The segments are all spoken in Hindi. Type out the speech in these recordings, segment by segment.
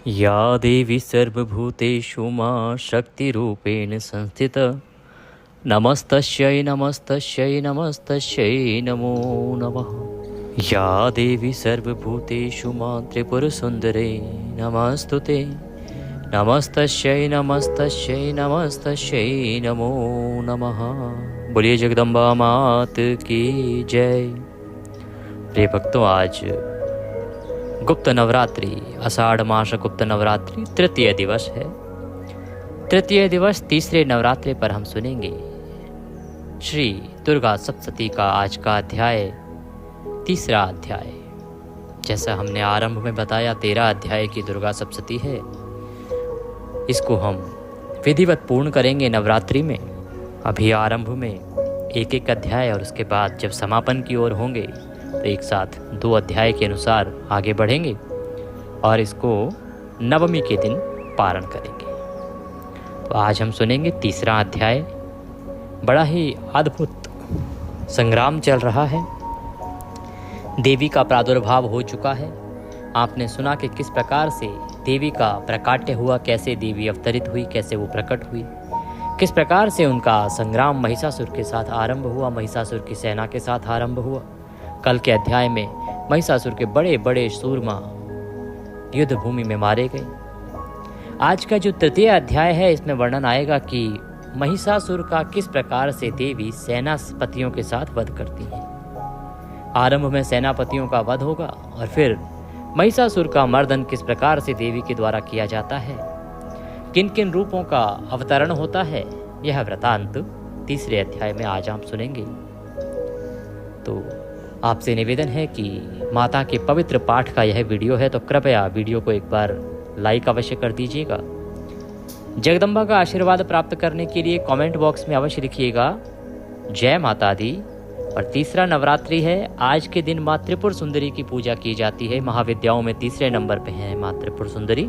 या देवी सर्वभूतेषु मां शक्तिरूपेण संस्थिता नमस्तस्यै नमस्तस्यै नमस्तस्यै नमो नमः। या देवी सर्वभूतेषु मां त्रिपुरसुन्दरे नमस्तुते नमस्तस्यै नमस्तस्यै नमस्तस्यै नमो नमः। बोलिए जगदम्बा मात की जय। प्रिय भक्तों, आज गुप्त नवरात्रि आषाढ़ मास गुप्त नवरात्रि तृतीय दिवस है। तृतीय दिवस तीसरे नवरात्रि पर हम सुनेंगे श्री दुर्गा सप्तशती का आज का अध्याय, तीसरा अध्याय। जैसा हमने आरंभ में बताया 13 अध्याय की दुर्गा सप्तशती है। इसको हम विधिवत पूर्ण करेंगे नवरात्रि में। अभी आरंभ में एक एक अध्याय और उसके बाद जब समापन की ओर होंगे तो एक साथ 2 अध्याय के अनुसार आगे बढ़ेंगे और इसको नवमी के दिन पारण करेंगे। तो आज हम सुनेंगे तीसरा अध्याय। बड़ा ही अद्भुत संग्राम चल रहा है। देवी का प्रादुर्भाव हो चुका है। आपने सुना कि किस प्रकार से देवी का प्रकाट्य हुआ, कैसे देवी अवतरित हुई, कैसे वो प्रकट हुई, किस प्रकार से उनका संग्राम महिषासुर के साथ आरंभ हुआ, महिषासुर की सेना के साथ आरंभ हुआ। कल के अध्याय में महिषासुर के बड़े बड़े सूरमा युद्ध भूमि में मारे गए। आज का जो तृतीय अध्याय है, इसमें वर्णन आएगा कि महिषासुर का किस प्रकार से देवी सेनापतियों के साथ वध करती है। आरंभ में सेनापतियों का वध होगा और फिर महिषासुर का मर्दन किस प्रकार से देवी के द्वारा किया जाता है, किन किन रूपों का अवतरण होता है, यह वृतांत तीसरे अध्याय में आज हम सुनेंगे। तो आपसे निवेदन है कि माता के पवित्र पाठ का यह वीडियो है, तो कृपया वीडियो को एक बार लाइक अवश्य कर दीजिएगा। जगदम्बा का आशीर्वाद प्राप्त करने के लिए कमेंट बॉक्स में अवश्य लिखिएगा जय माता दी। और तीसरा नवरात्रि है। आज के दिन माँ त्रिपुर सुंदरी की पूजा की जाती है। महाविद्याओं में तीसरे नंबर पे है माँ त्रिपुर सुंदरी।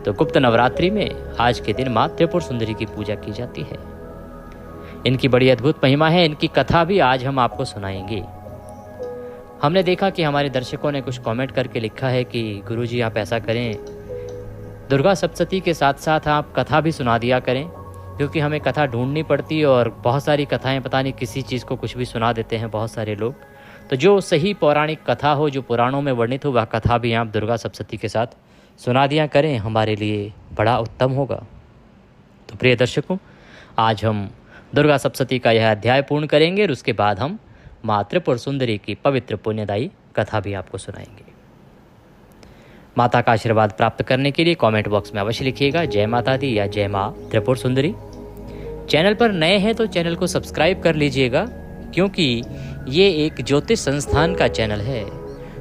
तो गुप्त नवरात्रि में आज के दिन माँ त्रिपुर सुंदरी की पूजा की जाती है। इनकी बड़ी अद्भुत महिमा है। इनकी कथा भी आज हम आपको सुनाएंगे। हमने देखा कि हमारे दर्शकों ने कुछ कमेंट करके लिखा है कि गुरुजी आप ऐसा करें, दुर्गा सप्तशती के साथ साथ आप कथा भी सुना दिया करें, क्योंकि हमें कथा ढूंढनी पड़ती और बहुत सारी कथाएं, पता नहीं किसी चीज़ को कुछ भी सुना देते हैं बहुत सारे लोग। तो जो सही पौराणिक कथा हो, जो पुराणों में वर्णित हो, वह कथा भी आप दुर्गा सप्तशती के साथ सुना दिया करें, हमारे लिए बड़ा उत्तम होगा। तो प्रिय दर्शकों, आज हम दुर्गा सप्तशती का यह अध्याय पूर्ण करेंगे और उसके बाद हम माँ त्रिपुर सुंदरी की पवित्र पुण्यदायी कथा भी आपको सुनाएंगे। माता का आशीर्वाद प्राप्त करने के लिए कमेंट बॉक्स में अवश्य लिखिएगा जय माता दी या जय माँ त्रिपुर सुंदरी। चैनल पर नए हैं तो चैनल को सब्सक्राइब कर लीजिएगा, क्योंकि ये एक ज्योतिष संस्थान का चैनल है,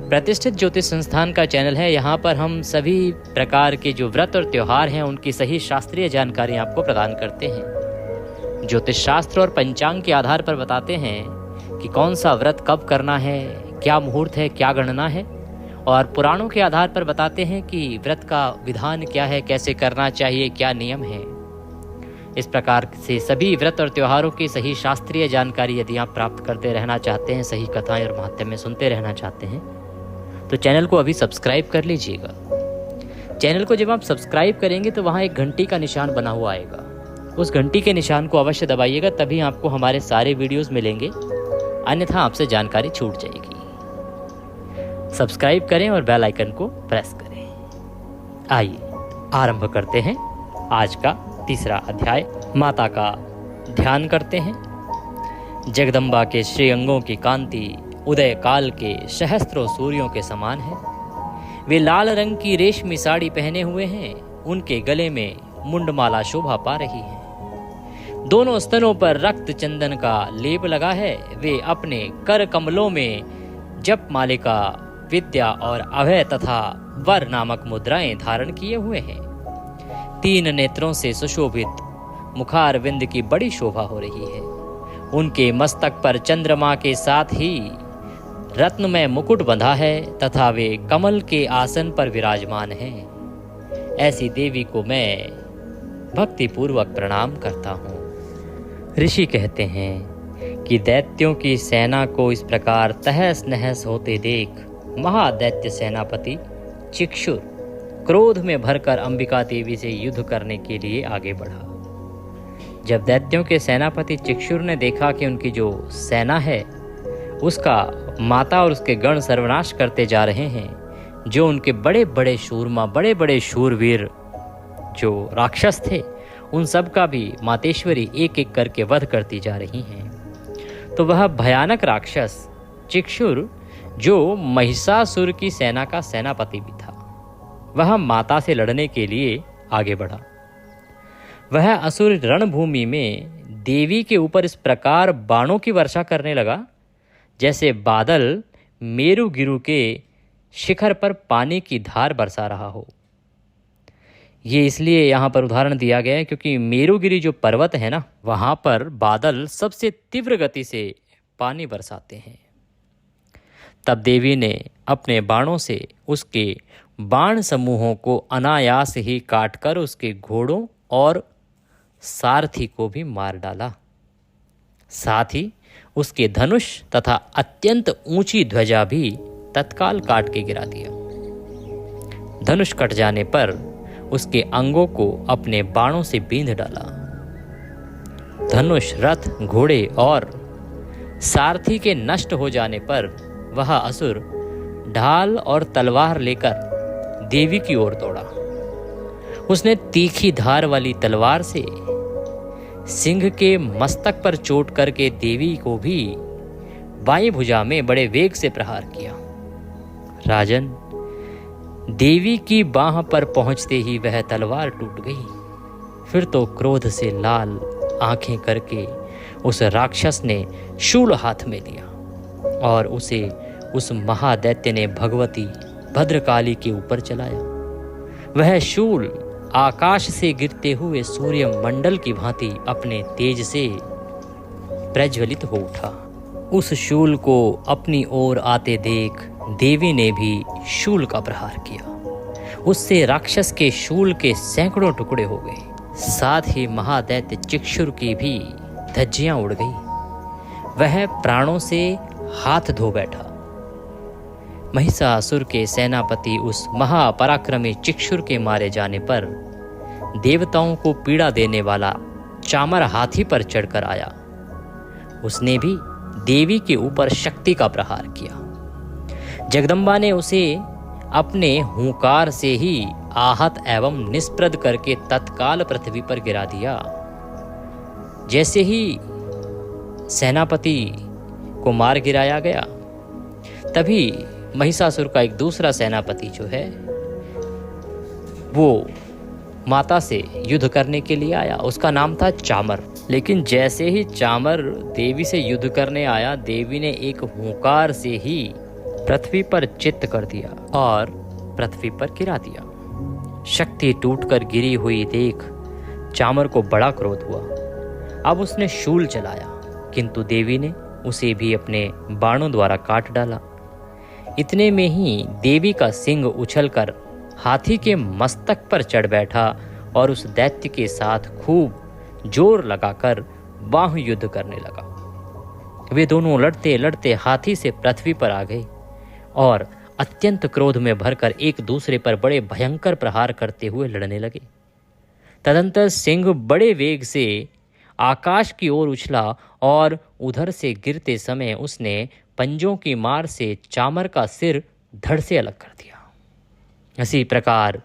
प्रतिष्ठित ज्योतिष संस्थान का चैनल है। यहाँ पर हम सभी प्रकार के जो व्रत और त्यौहार हैं उनकी सही शास्त्रीय जानकारी आपको प्रदान करते हैं। ज्योतिष शास्त्र और पंचांग के आधार पर बताते हैं कि कौन सा व्रत कब करना है, क्या मुहूर्त है, क्या गणना है, और पुराणों के आधार पर बताते हैं कि व्रत का विधान क्या है, कैसे करना चाहिए, क्या नियम है। इस प्रकार से सभी व्रत और त्योहारों की सही शास्त्रीय जानकारी यदि आप प्राप्त करते रहना चाहते हैं, सही कथाएं और महात्म्य सुनते रहना चाहते हैं, तो चैनल को अभी सब्सक्राइब कर लीजिएगा। चैनल को जब आप सब्सक्राइब करेंगे तो वहाँ एक घंटी का निशान बना हुआ आएगा। उस घंटी के निशान को अवश्य दबाइएगा, तभी आपको हमारे सारे वीडियोस मिलेंगे, अन्यथा आपसे जानकारी छूट जाएगी। सब्सक्राइब करें और बेल आइकन को प्रेस करें। आइए आरंभ करते हैं आज का तीसरा अध्याय। माता का ध्यान करते हैं। जगदम्बा के श्री अंगों की कांति उदय काल के सहस्त्रों सूर्यों के समान है। वे लाल रंग की रेशमी साड़ी पहने हुए हैं। उनके गले में मुंडमाला शोभा पा रही है। दोनों स्तनों पर रक्त चंदन का लेप लगा है। वे अपने कर कमलों में जप मालिका, विद्या और अभय तथा वर नामक मुद्राएं धारण किए हुए हैं। 3 नेत्रों से सुशोभित मुखार विंद की बड़ी शोभा हो रही है। उनके मस्तक पर चंद्रमा के साथ ही रत्नमय मुकुट बंधा है तथा वे कमल के आसन पर विराजमान हैं। ऐसी देवी को मैं भक्ति पूर्वक प्रणाम करता हूँ। ऋषि कहते हैं कि दैत्यों की सेना को इस प्रकार तहस नहस होते देख महादैत्य सेनापति चिक्षुर क्रोध में भरकर अंबिका देवी से युद्ध करने के लिए आगे बढ़ा। जब दैत्यों के सेनापति चिक्षुर ने देखा कि उनकी जो सेना है उसका माता और उसके गण सर्वनाश करते जा रहे हैं, जो उनके बड़े बड़े शूरमा, बड़े बड़े शूरवीर जो राक्षस थे, उन सब का भी मातेश्वरी एक एक करके वध करती जा रही हैं, तो वह भयानक राक्षस चिक्षुर, जो महिषासुर की सेना का सेनापति भी था, वह माता से लड़ने के लिए आगे बढ़ा। वह असुर रणभूमि में देवी के ऊपर इस प्रकार बाणों की वर्षा करने लगा जैसे बादल मेरुगिरु के शिखर पर पानी की धार बरसा रहा हो। ये इसलिए यहाँ पर उदाहरण दिया गया है क्योंकि मेरुगिरी जो पर्वत है ना, वहाँ पर बादल सबसे तीव्र गति से पानी बरसाते हैं। तब देवी ने अपने बाणों से उसके बाण समूहों को अनायास ही काटकर उसके घोड़ों और सारथी को भी मार डाला। साथ ही उसके धनुष तथा अत्यंत ऊंची ध्वजा भी तत्काल काट के गिरा दिया। धनुष कट जाने पर उसके अंगों को अपने बाणों से बींध डाला। धनुष, रथ, घोड़े और सारथी के नष्ट हो जाने पर वह असुर ढाल और तलवार लेकर देवी की ओर दौड़ा। उसने तीखी धार वाली तलवार से सिंह के मस्तक पर चोट करके देवी को भी बाईं भुजा में बड़े वेग से प्रहार किया। राजन, देवी की बाह पर पहुंचते ही वह तलवार टूट गई। फिर तो क्रोध से लाल आंखें करके उस राक्षस ने शूल हाथ में लिया और उसे उस महादैत्य ने भगवती भद्रकाली के ऊपर चलाया। वह शूल आकाश से गिरते हुए सूर्य मंडल की भांति अपने तेज से प्रज्वलित हो उठा। उस शूल को अपनी ओर आते देख देवी ने भी शूल का प्रहार किया। उससे राक्षस के शूल के सैकड़ों टुकड़े हो गए। साथ ही महादैत्य चिक्षुर की भी धज्जियां उड़ गई। वह प्राणों से हाथ धो बैठा। महिषासुर के सेनापति उस महापराक्रमी चिक्षुर के मारे जाने पर देवताओं को पीड़ा देने वाला चामर हाथी पर चढ़कर आया। उसने भी देवी के ऊपर शक्ति का प्रहार किया। जगदम्बा ने उसे अपने हुंकार से ही आहत एवं निष्प्रद करके तत्काल पृथ्वी पर गिरा दिया। जैसे ही सेनापति को मार गिराया गया, तभी महिषासुर का एक दूसरा सेनापति जो है वो माता से युद्ध करने के लिए आया। उसका नाम था चामर। लेकिन जैसे ही चामर देवी से युद्ध करने आया, देवी ने एक हुंकार से ही पृथ्वी पर चित्त कर दिया और पृथ्वी पर गिरा दिया। शक्ति टूटकर गिरी हुई देख चामर को बड़ा क्रोध हुआ। अब उसने शूल चलाया, किंतु देवी ने उसे भी अपने बाणों द्वारा काट डाला। इतने में ही देवी का सिंह उछलकर हाथी के मस्तक पर चढ़ बैठा और उस दैत्य के साथ खूब जोर लगाकर बाहु युद्ध करने लगा। वे दोनों लड़ते लड़ते हाथी से पृथ्वी पर आ गए और अत्यंत क्रोध में भरकर एक दूसरे पर बड़े भयंकर प्रहार करते हुए लड़ने लगे। तदंतर सिंह बड़े वेग से आकाश की ओर उछला और उधर से गिरते समय उसने पंजों की मार से चामर का सिर धड़ से अलग कर दिया। इसी प्रकार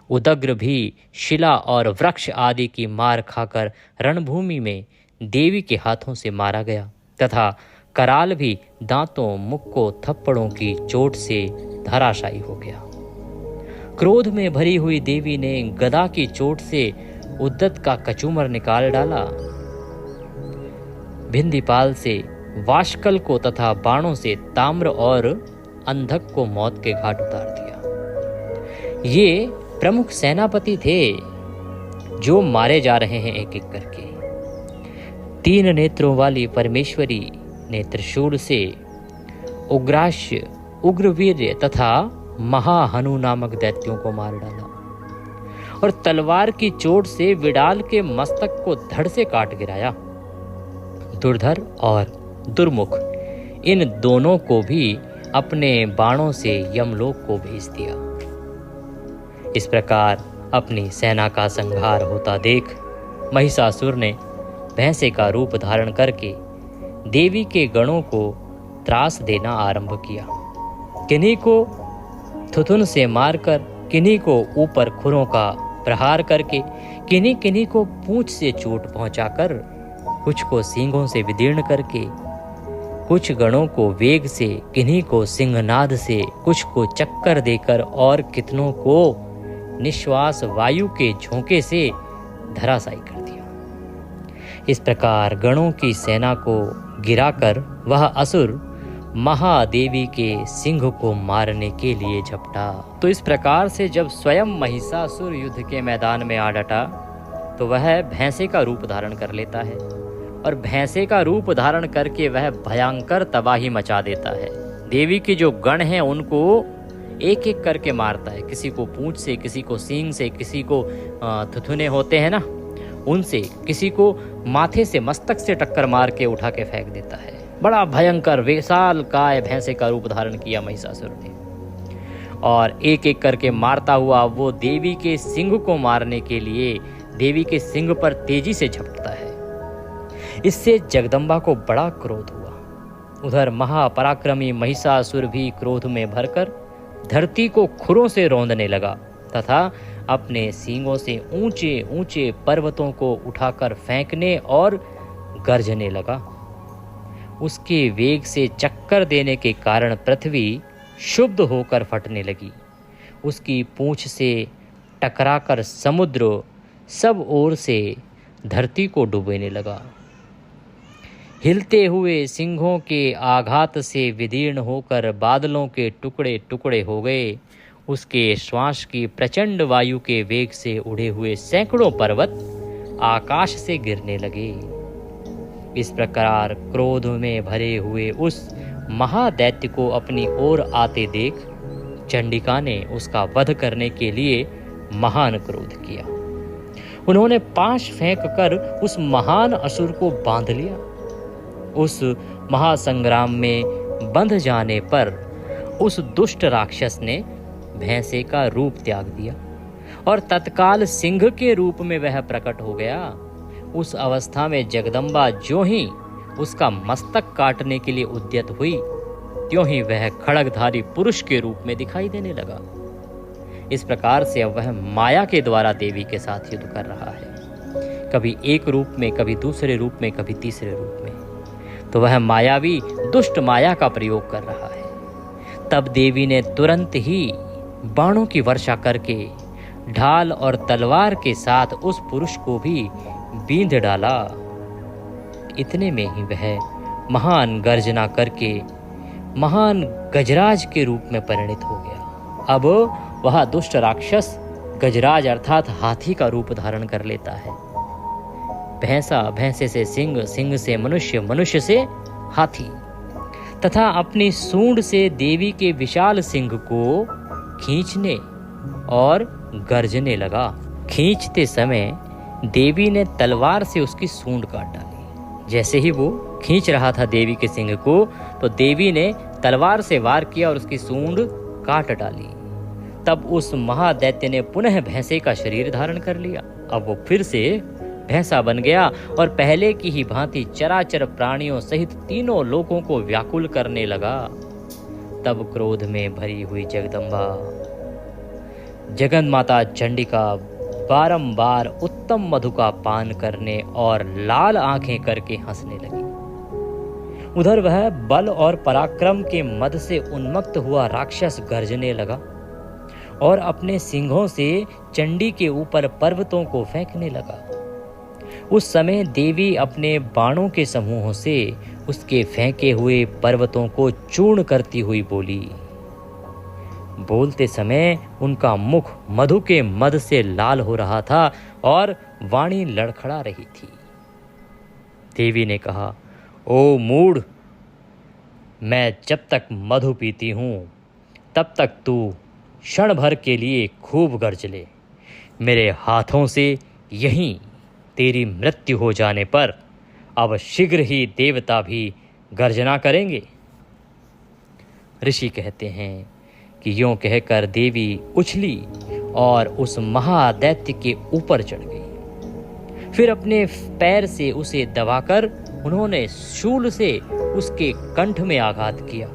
उदग्र भी शिला और वृक्ष आदि की मार खाकर रणभूमि में देवी के हाथों से मारा गया तथा कराल भी दांतों, मुक्कों, थप्पड़ों की चोट से धराशायी हो गया। क्रोध में भरी हुई देवी ने गदा की चोट से उद्दत का कचूमर निकाल डाला। भिंदीपाल से वाशकल को तथा बाणों से ताम्र और अंधक को मौत के घाट उतार दिया। ये प्रमुख सेनापति थे जो मारे जा रहे हैं एक एक करके। 3 नेत्रों वाली परमेश्वरी ने त्रिशूल से उग्राश्य, उग्रवीर्य तथा महाहनु नामक दैत्यों को मार डाला और तलवार की चोट से विडाल के मस्तक को धड़ से काट गिराया। दुर्धर और दुर्मुख इन दोनों को भी अपने बाणों से यमलोक को भेज दिया। इस प्रकार अपनी सेना का संहार होता देख महिषासुर ने भैंसे का रूप धारण करके देवी के गणों को त्रास देना आरंभ किया। किन्हीं को थुथुन से मारकर, किन्हीं को ऊपर खुरों का प्रहार करके, किन्हीं किन्हीं को पूंछ से चोट पहुंचाकर, कुछ को सींगों से विदीर्ण करके, कुछ गणों को वेग से, किन्हीं को सिंहनाद से, कुछ को चक्कर देकर और कितनों को निश्वास वायु के झोंके से धराशायी कर दिया। इस प्रकार गणों की सेना को गिराकर वह असुर महादेवी के सिंह को मारने के लिए झपटा। तो इस प्रकार से जब स्वयं महिषासुर युद्ध के मैदान में आ डटा तो वह भैंसे का रूप धारण कर लेता है और भैंसे का रूप धारण करके वह भयंकर तबाही मचा देता है। देवी के जो गण हैं उनको एक एक करके मारता है, किसी को पूंछ से, किसी को सींग से, किसी को थुथुने होते हैं ना उनसे, किसी को माथे से मस्तक से टक्कर मार के उठा के फेंक देता है। बड़ा भयंकर विशाल काय भैंसे का रूप धारण किया महिषासुर ने और एक एक करके मारता हुआ वो देवी के सिंह को मारने के लिए देवी के सिंह पर तेजी से झपटता है। इससे जगदम्बा को बड़ा क्रोध हुआ। उधर महापराक्रमी महिषासुर भी क्रोध में भरकर धरती को खुरों से रौंदने लगा तथा अपने सींगों से ऊंचे ऊंचे पर्वतों को उठाकर फेंकने और गरजने लगा। उसके वेग से चक्कर देने के कारण पृथ्वी क्षुब्ध होकर फटने लगी। उसकी पूंछ से टकराकर समुद्र सब ओर से धरती को डुबोने लगा। हिलते हुए सिंहों के आघात से विदीर्ण होकर बादलों के टुकड़े टुकड़े हो गए। उसके श्वास की प्रचंड वायु के वेग से उड़े हुए सैकड़ों पर्वत आकाश से गिरने लगे। इस प्रकार क्रोध में भरे हुए उस महादैत्य को अपनी ओर आते देख चंडिका ने उसका वध करने के लिए महान क्रोध किया। उन्होंने पाश फेंक कर उस महान असुर को बांध लिया। उस महासंग्राम में बंध जाने पर उस दुष्ट राक्षस ने भैंसे का रूप त्याग दिया और तत्काल सिंह के रूप में वह प्रकट हो गया। उस अवस्था में जगदम्बा ज्यों ही उसका मस्तक काटने के लिए उद्यत हुई त्यों ही वह खड्गधारी पुरुष के रूप में दिखाई देने लगा। इस प्रकार से अब वह माया के द्वारा देवी के साथ युद्ध कर रहा है, कभी एक रूप में, कभी दूसरे रूप में, कभी तीसरे रूप में। तो वह मायावी दुष्ट माया का प्रयोग कर रहा है। तब देवी ने तुरंत ही बाणों की वर्षा करके ढाल और तलवार के साथ उस पुरुष को भी बींध डाला। इतने में ही वह महान गर्जना करके महान गजराज के रूप में परिणित हो गया। अब वह दुष्ट राक्षस गजराज अर्थात हाथी का रूप धारण कर लेता है। भैंसा, भैंसे से सिंह, सिंह से मनुष्य, मनुष्य से हाथी तथा अपनी सूंड से देवी के विशाल सिंह को खींचने और गरजने लगा। खींचते समय देवी ने तलवार से उसकी सूंड काट डाली। जैसे ही वो खींच रहा था देवी के सिंह को तो देवी ने तलवार से वार किया और उसकी सूंड काट डाली। तब उस महादैत्य ने पुनः भैंसे का शरीर धारण कर लिया। अब वो फिर से भैंसा बन गया और पहले की ही भांति चराचर प्राणियों सहित तीनों लोगों को व्याकुल करने लगा। तब क्रोध में भरी हुई जगदम्बा जगन माता चंडिका बारंबार उत्तम मधु का पान करने और लाल आंखें करके हंसने लगी। उधर वह बल और पराक्रम के मद से उन्मत्त हुआ राक्षस गर्जने लगा और अपने सिंहों से चंडी के ऊपर पर्वतों को फेंकने लगा। उस समय देवी अपने बाणों के समूहों से उसके फेंके हुए पर्वतों को चूर्ण करती हुई बोली। बोलते समय उनका मुख मधु के मद से लाल हो रहा था और वाणी लड़खड़ा रही थी। देवी ने कहा, ओ मूढ़, मैं जब तक मधु पीती हूं तब तक तू क्षण भर के लिए खूब गर्ज ले। मेरे हाथों से यहीं तेरी मृत्यु हो जाने पर अब शीघ्र ही देवता भी गर्जना करेंगे। ऋषि कहते हैं कि यूं कहकर देवी उछली और उस महादैत्य के ऊपर चढ़ गई। फिर अपने पैर से उसे दबाकर उन्होंने शूल से उसके कंठ में आघात किया।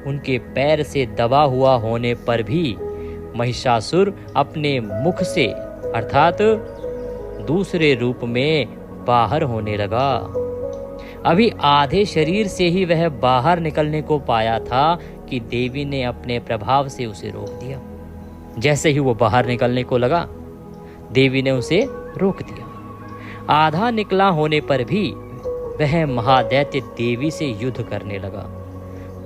उनके पैर से दबा हुआ होने पर भी महिषासुर अपने मुख से अर्थात दूसरे रूप में बाहर होने लगा। अभी आधे शरीर से ही वह बाहर निकलने को पाया था कि देवी ने अपने प्रभाव से उसे रोक दिया। जैसे ही वो बाहर निकलने को लगा, देवी ने उसे रोक दिया। आधा निकला होने पर भी वह महादैत्य देवी से युद्ध करने लगा।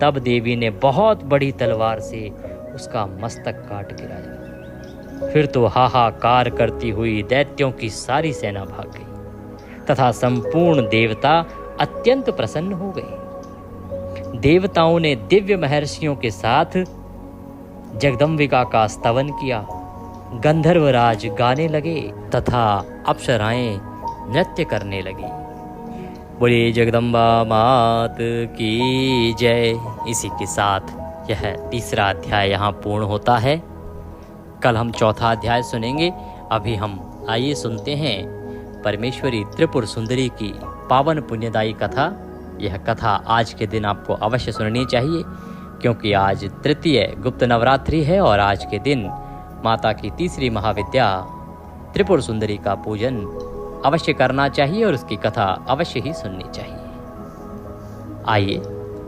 तब देवी ने बहुत बड़ी तलवार से उसका मस्तक काट गिराया। फिर तो हाहाकार करती हुई दैत्यों की सारी सेना भाग गई तथा संपूर्ण देवता अत्यंत प्रसन्न हो गए। देवताओं ने दिव्य महर्षियों के साथ जगदम्बिका का स्तवन किया। गंधर्वराज गाने लगे तथा अप्सराएं नृत्य करने लगी। बोलिए जगदम्बा मात की जय। इसी के साथ यह तीसरा अध्याय यहाँ पूर्ण होता है। कल हम चौथा अध्याय सुनेंगे। अभी हम आइए सुनते हैं परमेश्वरी त्रिपुर सुंदरी की पावन पुण्यदायी कथा। यह कथा आज के दिन आपको अवश्य सुननी चाहिए, क्योंकि आज तृतीय गुप्त नवरात्रि है और आज के दिन माता की तीसरी महाविद्या त्रिपुर सुंदरी का पूजन अवश्य करना चाहिए और उसकी कथा अवश्य ही सुननी चाहिए। आइए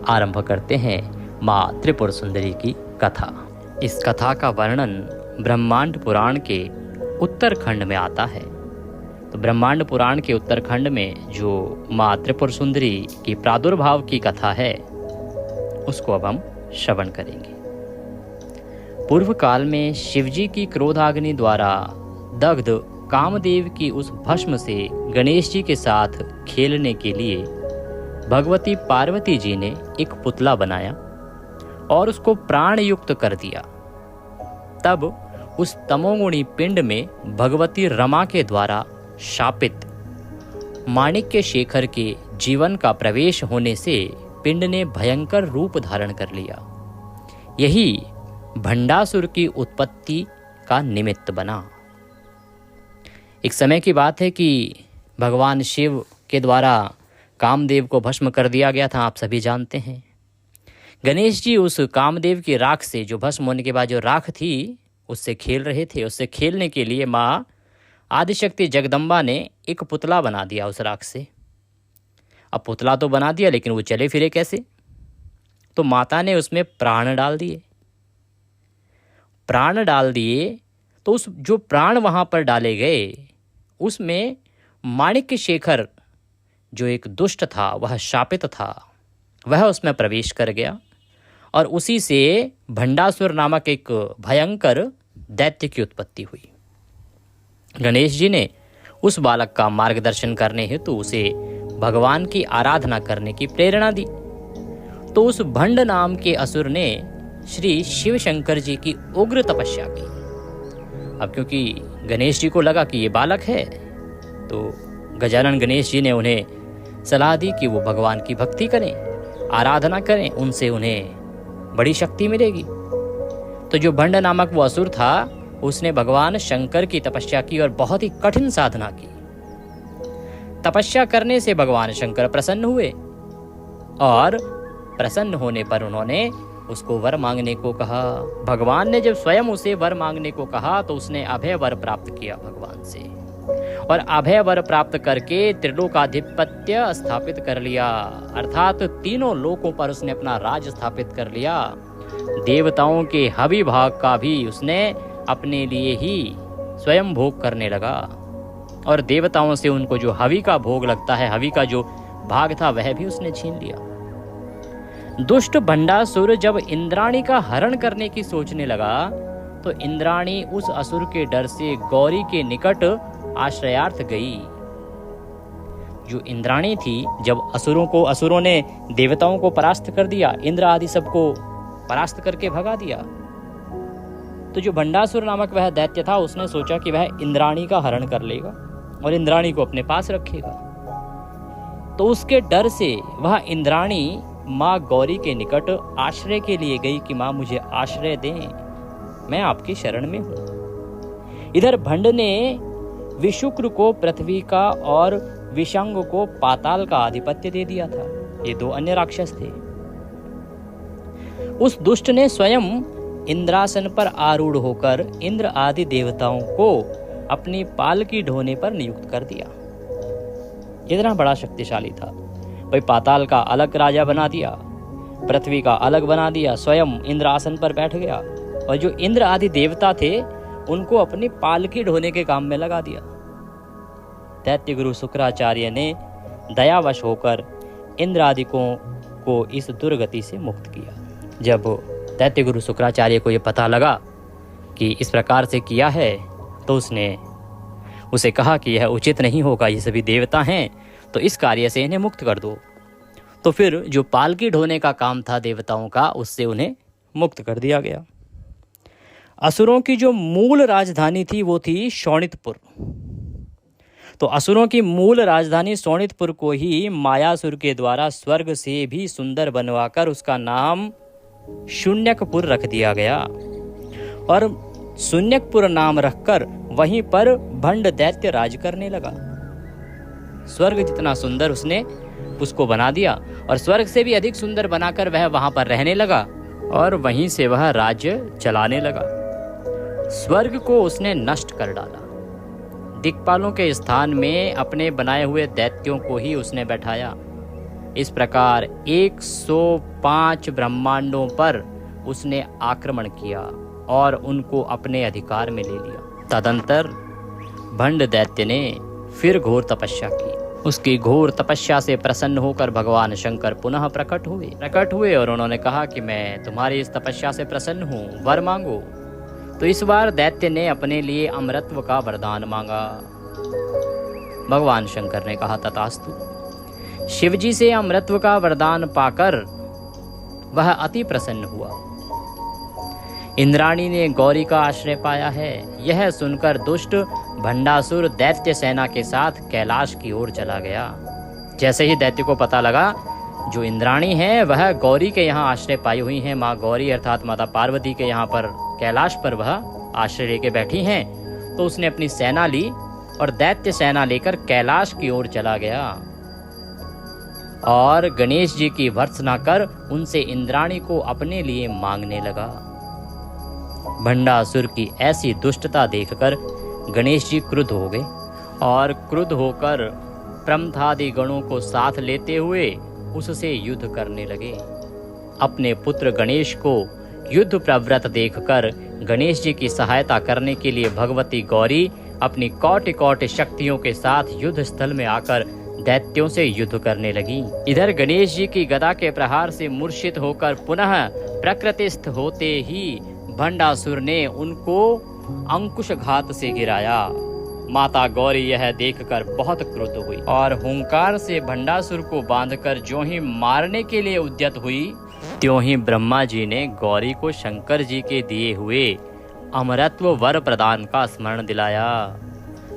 आरंभ करते हैं माँ त्रिपुर सुंदरी की कथा। इस कथा का वर्णन ब्रह्मांड पुराण के उत्तरखंड में आता है। तो ब्रह्मांड पुराण के उत्तरखंड में जो माँ त्रिपुर सुंदरी की प्रादुर्भाव की कथा है, उसको अब हम श्रवण करेंगे। पूर्व काल में शिवजी की क्रोधाग्नि द्वारा दग्ध कामदेव की उस भस्म से गणेश जी के साथ खेलने के लिए भगवती पार्वती जी ने एक पुतला बनाया और उसको प्राण युक्त कर दिया। तब उस तमोगुणी पिंड में भगवती रमा के द्वारा शापित माणिक्य शेखर के जीवन का प्रवेश होने से पिंड ने भयंकर रूप धारण कर लिया। यही भंडासुर की उत्पत्ति का निमित्त बना। एक समय की बात है कि भगवान शिव के द्वारा कामदेव को भस्म कर दिया गया था, आप सभी जानते हैं। गणेश जी उस कामदेव की राख से, जो भस्म होने के बाद जो राख थी, उससे खेल रहे थे। उससे खेलने के लिए माँ आदिशक्ति जगदम्बा ने एक पुतला बना दिया उस राख से। अब पुतला तो बना दिया, लेकिन वो चले फिरे कैसे? तो माता ने उसमें प्राण डाल दिए। प्राण डाल दिए तो उस जो प्राण वहाँ पर डाले गए, उसमें माणिक्य शेखर जो एक दुष्ट था, वह शापित था, वह उसमें प्रवेश कर गया और उसी से भंडासुर नामक एक भयंकर दैत्य की उत्पत्ति हुई। गणेश जी ने उस बालक का मार्गदर्शन करने हेतु उसे भगवान की आराधना करने की प्रेरणा दी। तो उस भंड नाम के असुर ने श्री शिव शंकर जी की उग्र तपस्या की। अब क्योंकि गणेश जी को लगा कि ये बालक है, तो गजानन गणेश जी ने उन्हें सलाह दी कि वो भगवान की भक्ति करें, आराधना करें, उनसे उन्हें बड़ी शक्ति मिलेगी। तो जो भंड नामक वो असुर था, उसने भगवान शंकर की तपस्या की और बहुत ही कठिन साधना की। तपस्या करने से भगवान शंकर प्रसन्न हुए और प्रसन्न होने पर उन्होंने उसको वर मांगने को कहा। भगवान ने जब स्वयं उसे वर मांगने को कहा तो उसने अभय वर प्राप्त किया भगवान से, और अभय वर प्राप्त करके त्रिलोकाधिपत्य स्थापित कर लिया, अर्थात तीनों लोकों पर उसने अपना राज स्थापित कर लिया। देवताओं के हवि भाग का भी उसने अपने लिए ही स्वयं भोग करने लगा, और देवताओं से उनको जो हवि का भोग लगता है, हवि का जो भाग था, वह भी उसने छीन लिया। दुष्ट भंडासुर जब इंद्राणी का हरण करने की सोचने लगा, तो इंद्राणी उस असुर के डर से गौरी के निकट आश्रयार्थ गई। जो इंद्राणी थी, जब असुरों ने देवताओं को परास्त कर दिया, इंद्र आदि सबको परास्त करके भगा दिया, तो जो भंडासुर नामक वह दैत्य था, उसने सोचा कि वह इंद्राणी का हरण कर लेगा और इंद्राणी को अपने पास रखेगा। तो उसके डर से वह इंद्राणी माँ गौरी के निकट आश्रय के लिए गई कि माँ मुझे आश्रय दें, मैं आपकी शरण में हूँ। इधर भंड ने विशुक्र को पृथ्वी का और विषंग को पाताल का आधिपत्य दे दिया था। ये दो अन्य राक्षस थे। उस दुष्ट ने स्वयं इंद्रासन पर आरूढ़ होकर इंद्र आदि देवताओं को अपनी पालकी ढोने पर नियुक्त कर दिया। इतना बड़ा शक्तिशाली था भाई। पाताल का अलग राजा बना दिया, पृथ्वी का अलग बना दिया, स्वयं इंद्रासन पर बैठ गया और जो इंद्र आदि देवता थे उनको अपनी पालकी ढोने के काम में लगा दिया। दैत्य गुरु शुक्राचार्य ने दयावश होकर इंद्र आदिकों को इस दुर्गति से मुक्त किया। जब दैत्य गुरु शुक्राचार्य को यह पता लगा कि इस प्रकार से किया है तो उसने उसे कहा कि यह उचित नहीं होगा, ये सभी देवता हैं तो इस कार्य से इन्हें मुक्त कर दो। तो फिर जो पालकी ढोने का काम था देवताओं का, उससे उन्हें मुक्त कर दिया गया। असुरों की जो मूल राजधानी थी वो थी शोणितपुर। तो असुरों की मूल राजधानी शोणितपुर को ही मायासुर के द्वारा स्वर्ग से भी सुंदर बनवाकर उसका नाम शून्यकपुर रख दिया गया और शून्यकपुर नाम रखकर वहीं पर भंड दैत्य राज करने लगा। स्वर्ग जितना सुंदर उसने उसको बना दिया और स्वर्ग से भी अधिक सुंदर बनाकर वह वहां पर रहने लगा और वहीं से वह राज्य चलाने लगा। स्वर्ग को उसने नष्ट कर डाला। दिक्पालों के स्थान में अपने बनाए हुए दैत्यों को ही उसने बैठाया। इस प्रकार 105 ब्रह्मांडों पर उसने आक्रमण किया और उनको अपने अधिकार में ले लिया। तदंतर भंड दैत्य ने फिर घोर तपस्या की। उसकी घोर तपस्या से प्रसन्न होकर भगवान शंकर पुनः प्रकट हुए और उन्होंने कहा कि मैं तुम्हारी इस तपस्या से प्रसन्न हूँ, वर मांगो। तो इस बार दैत्य ने अपने लिए अमरत्व का वरदान मांगा। भगवान शंकर ने कहा तथास्तु। शिवजी से अमरत्व का वरदान पाकर वह अति प्रसन्न हुआ। इंद्राणी ने गौरी का आश्रय पाया है, यह सुनकर दुष्ट भंडासुर दैत्य सेना के साथ कैलाश की ओर चला गया। जैसे ही दैत्य को पता लगा जो इंद्राणी है वह गौरी के यहाँ आश्रय पाई हुई हैं, माँ गौरी अर्थात माता पार्वती के यहाँ पर कैलाश पर वह आश्रय लेके बैठी हैं, तो उसने अपनी सेना ली और दैत्य सेना लेकर कैलाश की ओर चला गया और गणेश जी की भर्त्सना कर उनसे इंद्राणी को अपने लिए मांगने लगा। भंडासुर की ऐसी दुष्टता देखकर गणेश जी क्रुद्ध हो गए और क्रुद्ध होकर प्रमथादि गणों को साथ लेते हुए उससे युद्ध करने लगे। अपने पुत्र गणेश को युद्ध प्रवृत्त देखकर गणेश जी की सहायता करने के लिए भगवती गौरी अपनी कोटि कोटि शक्तियों के साथ युद्ध स्थल में आकर दैत्यों से युद्ध करने लगी। इधर गणेश जी की गदा के प्रहार से मूर्छित होकर पुनः प्रकृतिस्थ होते ही भंडासुर ने उनको अंकुश घात से गिराया। माता गौरी यह देखकर बहुत क्रुद्ध हुई और हुंकार से भंडासुर को बांधकर जो ही मारने के लिए उद्यत हुई, त्यों ही ब्रह्मा जी ने गौरी को शंकर जी के दिए हुए अमरत्व वर प्रदान का स्मरण दिलाया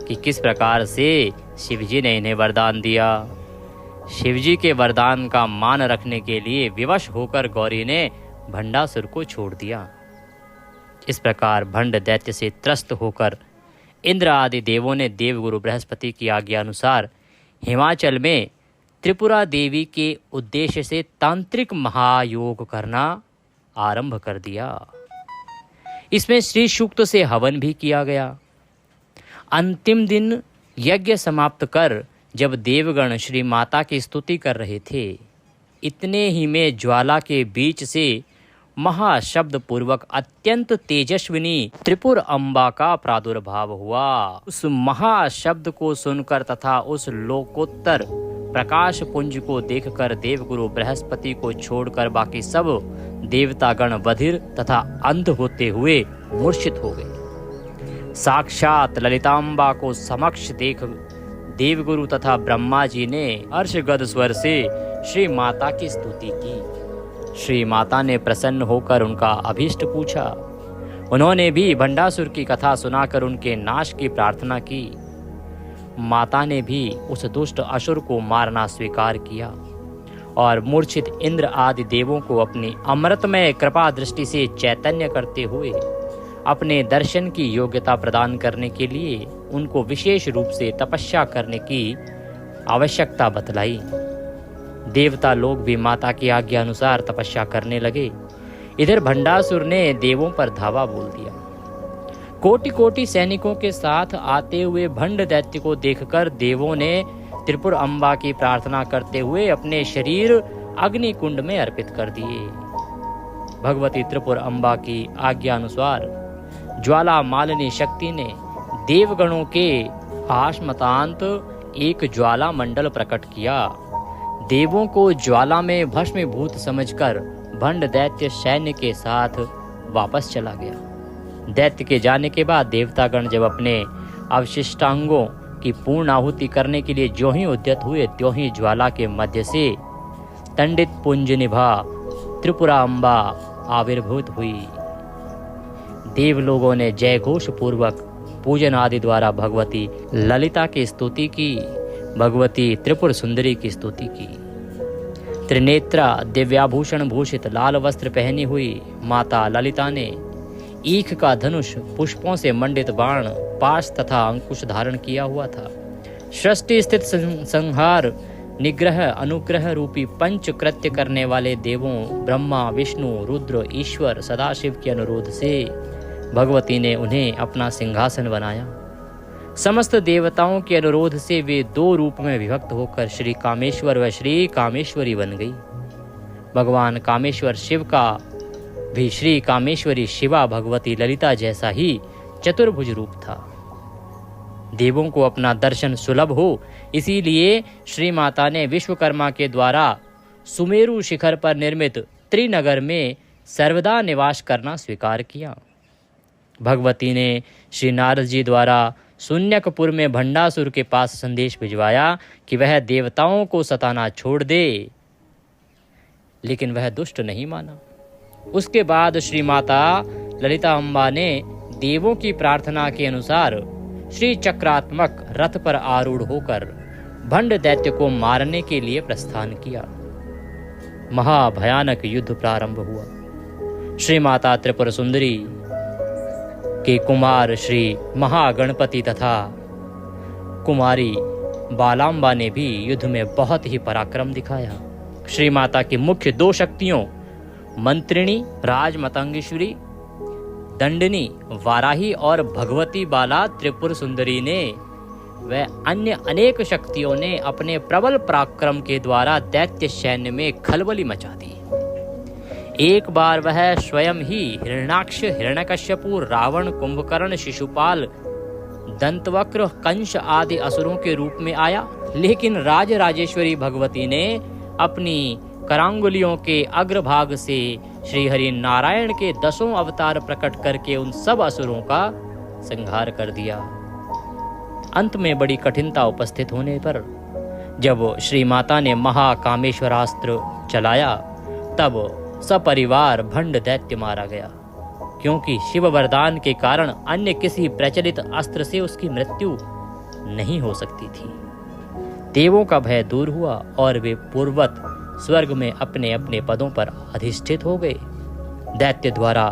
कि किस प्रकार से शिवजी ने इन्हें वरदान दिया। शिवजी के वरदान का मान रखने के लिए विवश होकर गौरी ने भंडासुर को छोड़ दिया। इस प्रकार भंड दैत्य से त्रस्त होकर इंद्र आदि देवों ने देवगुरु बृहस्पति की आज्ञा अनुसार हिमाचल में त्रिपुरा देवी के उद्देश्य से तांत्रिक महायोग करना आरंभ कर दिया। इसमें श्री सूक्त से हवन भी किया गया। अंतिम दिन यज्ञ समाप्त कर जब देवगण श्री माता की स्तुति कर रहे थे, इतने ही में ज्वाला के बीच से महाशब्द पूर्वक अत्यंत तेजस्विनी त्रिपुर अम्बा का प्रादुर्भाव हुआ। उस महाशब्द को सुनकर तथा उस लोकोत्तर प्रकाश पुंज को देखकर देवगुरु बृहस्पति को छोड़कर बाकी सब देवतागण बधिर तथा अंध होते हुए मूर्छित हो गए। साक्षात ललितांबा को समक्ष देख देवगुरु तथा ब्रह्मा जी ने हर्षगद स्वर से श्री माता की स्तुति की। श्री माता ने प्रसन्न होकर उनका अभीष्ट पूछा। उन्होंने भी भंडासुर की कथा सुनाकर उनके नाश की प्रार्थना की। माता ने भी उस दुष्ट असुर को मारना स्वीकार किया और मूर्छित इंद्र आदि देवों को अपनी अमृतमय कृपा दृष्टि से चैतन्य करते हुए अपने दर्शन की योग्यता प्रदान करने के लिए उनको विशेष रूप से तपस्या करने की आवश्यकता बतलाई। देवता लोग भी माता की आज्ञा अनुसार तपस्या करने लगे। इधर भंडासुर ने देवों पर धावा बोल दिया। कोटि कोटि सैनिकों के साथ आते हुए भंड दैत्य को देखकर देवों ने त्रिपुर अम्बा की प्रार्थना करते हुए अपने शरीर अग्नि कुंड में अर्पित कर दिए। भगवती त्रिपुर अम्बा की आज्ञा अनुसार ज्वाला मालिनी शक्ति ने देवगणों के आश्मतांत एक ज्वाला मंडल प्रकट किया। देवों को ज्वाला में भस्मीभूत समझकर भंड दैत्य सैन्य के साथ वापस चला गया। दैत्य के जाने के बाद देवतागण जब अपने अवशिष्टांगों की पूर्ण आहुति करने के लिए ज्यों ही उद्यत हुए त्यों ही ज्वाला के मध्य से तंडित पुंज निभा त्रिपुरा अम्बा आविर्भूत हुई। देव लोगों ने जय घोष पूर्वक पूजन आदि द्वारा भगवती ललिता की स्तुति की, भगवती त्रिपुर सुंदरी की स्तुति की। त्रिनेत्रा दिव्याभूषण भूषित लाल वस्त्र पहनी हुई माता ललिता ने ईख का धनुष, पुष्पों से मंडित बाण, पाश तथा अंकुश धारण किया हुआ था। सृष्टि स्थित संहार निग्रह अनुग्रह रूपी पंच कृत्य करने वाले देवों ब्रह्मा विष्णु रुद्र ईश्वर सदाशिव के अनुरोध से भगवती ने उन्हें अपना सिंहासन बनाया। समस्त देवताओं के अनुरोध से वे दो रूप में विभक्त होकर श्री कामेश्वर व श्री कामेश्वरी बन गई। भगवान कामेश्वर शिव का भी श्री कामेश्वरी शिवा भगवती ललिता जैसा ही चतुर्भुज रूप था। देवों को अपना दर्शन सुलभ हो, इसीलिए श्री माता ने विश्वकर्मा के द्वारा सुमेरु शिखर पर निर्मित त्रिनगर में सर्वदा निवास करना स्वीकार किया। भगवती ने श्री नारद जी द्वारा शून्यकपुर में भंडासुर के पास संदेश भिजवाया कि वह देवताओं को सताना छोड़ दे, लेकिन वह दुष्ट नहीं माना। उसके बाद श्री माता ललिता अम्बा ने देवों की प्रार्थना के अनुसार श्री चक्रात्मक रथ पर आरूढ़ होकर भंड दैत्य को मारने के लिए प्रस्थान किया। महाभयानक युद्ध प्रारंभ हुआ। श्री माता त्रिपुर सुंदरी के कुमार श्री महागणपति तथा कुमारी बालाम्बा ने भी युद्ध में बहुत ही पराक्रम दिखाया। श्री माता की मुख्य दो शक्तियों मंत्रिणी राजमतंगेश्वरी दंडनी वाराही और भगवती बाला त्रिपुर सुंदरी ने व अन्य अनेक शक्तियों ने अपने प्रबल पराक्रम के द्वारा दैत्य सैन्य में खलबली मचा दी। एक बार वह स्वयं ही हिरण्याक्ष हिरण्यकश्यपु रावण कुंभकर्ण शिशुपाल दंतवक्र कंस आदि असुरों के रूप में आया, लेकिन राजराजेश्वरी भगवती ने अपनी करांगुलियों के अग्रभाग से श्री हरि नारायण के 10 अवतार प्रकट करके उन सब असुरों का संहार कर दिया। अंत में बड़ी कठिनता उपस्थित होने पर जब श्री माता ने महाकामेश्वरास्त्र चलाया तब सपरिवार भंड दैत्य मारा गया, क्योंकि शिव वरदान के कारण अन्य किसी प्रचलित अस्त्र से उसकी मृत्यु नहीं हो सकती थी। देवों का भय दूर हुआ और वे पूर्ववत स्वर्ग में अपने अपने पदों पर अधिष्ठित हो गए। दैत्य द्वारा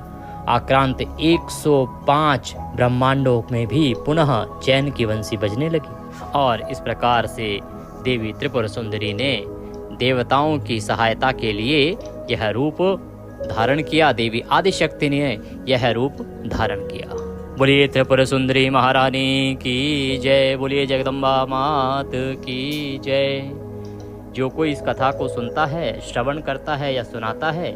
आक्रांत 105 ब्रह्मांडों में भी पुनः चैन की बंसी बजने लगी और इस प्रकार से देवी त्रिपुर सुंदरी ने देवताओं की सहायता के लिए यह रूप धारण किया। देवी आदिशक्ति ने यह रूप धारण किया। बोलिए त्रिपुर सुंदरी महारानी की जय, बोलिए जगदम्बा मात की जय। जो कोई इस कथा को सुनता है, श्रवण करता है या सुनाता है,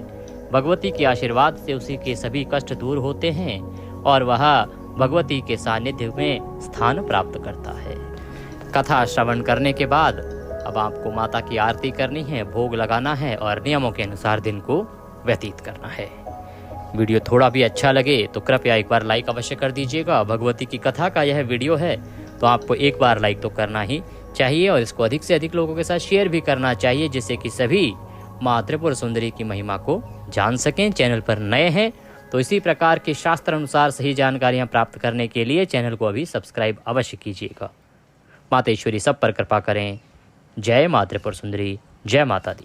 भगवती के आशीर्वाद से उसी के सभी कष्ट दूर होते हैं और वह भगवती के सानिध्य में स्थान प्राप्त करता है। कथा श्रवण करने के बाद अब आपको माता की आरती करनी है, भोग लगाना है और नियमों के अनुसार दिन को व्यतीत करना है। वीडियो थोड़ा भी अच्छा लगे तो कृपया एक बार लाइक अवश्य कर दीजिएगा। भगवती की कथा का यह वीडियो है तो आपको एक बार लाइक तो करना ही चाहिए और इसको अधिक से अधिक लोगों के साथ शेयर भी करना चाहिए, जिससे कि सभी माँ त्रिपुर सुंदरी की महिमा को जान सकें। चैनल पर नए हैं तो इसी प्रकार के शास्त्र अनुसार सही जानकारियाँ प्राप्त करने के लिए चैनल को अभी सब्सक्राइब अवश्य कीजिएगा। मातेश्वरी सब पर कृपा करें। जय माँ त्रिपुर सुंदरी, जय माता दी।